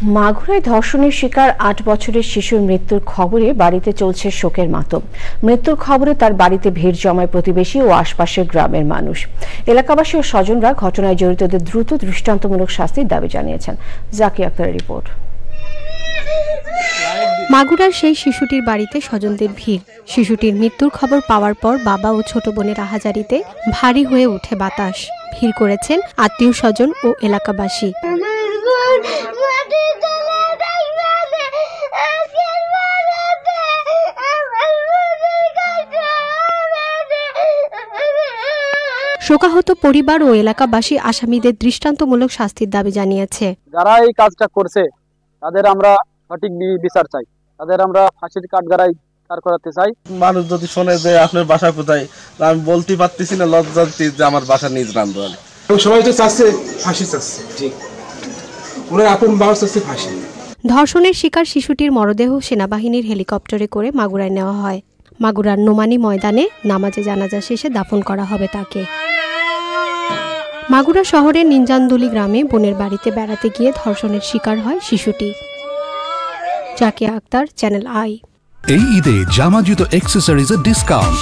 মাগুরায় ধর্ষণের শিকার ৮ বছরের শিশুর মৃত্যুর খবরে বাড়িতে চলছে শোকের মাতম। মৃত্যুর খবরে তার বাড়িতে ভিড় জমায় প্রতিবেশী ও আশপাশের গ্রামের মানুষ। এলাকাবাসী ও স্বজনরা ঘটনায় জড়িতদের দ্রুত দৃষ্টান্তমূলক শাস্তির দাবি জানিয়েছেন। জাকি আক্তারের রিপোর্ট। মাগুরার সেই শিশুটির বাড়িতে স্বজনদের ভিড়। শিশুটির মৃত্যুর খবর পাওয়ার পর বাবা ও ছোট বোনের আহাজারিতে ভারী হয়ে ওঠে বাতাস। ভিড় করেছেন আত্মীয় স্বজন ও এলাকাবাসী। শোকাহত পরিবার ও এলাকাবাসী আসামিদের দৃষ্টান্তমূলক শাস্তির দাবি জানিয়েছে। যারা এই কাজটা করছে তাদের আমরা সঠিক বিচার চাই, তাদের আমরা ফাঁসির কাঠগড়ায় তার করাতে চাই। মানুষ যদি শোনে যে আপনার বাসা কোথায়, আমি বলতে পারতেছি না, লজ্জাতে যে আমার বাসা নিজ রান্ধন। সবাই তো চাচ্ছে ফাঁসি, চাচ্ছে ঠিক ওরা আপন বাবা চাচ্ছে ফাঁসি। ধর্ষণের শিকার শিশুটির মরদেহ সেনাবাহিনীর হেলিকপ্টারে করে মাগুরায় নেওয়া হয়। মাগুরার নোমানী ময়দানে নামাজে জানাজা শেষে দাফন করা হবে তাকে। মাগুরা শহরের নিঞ্জানদুলি গ্রামে বোনের বাড়িতে বেড়াতে গিয়ে ধর্ষণের শিকার হয় শিশুটি। Zakia Akter, Channel I. এই ঈদে জামা জুতো অ্যাক্সেসরিজের ডিসকাউন্ট।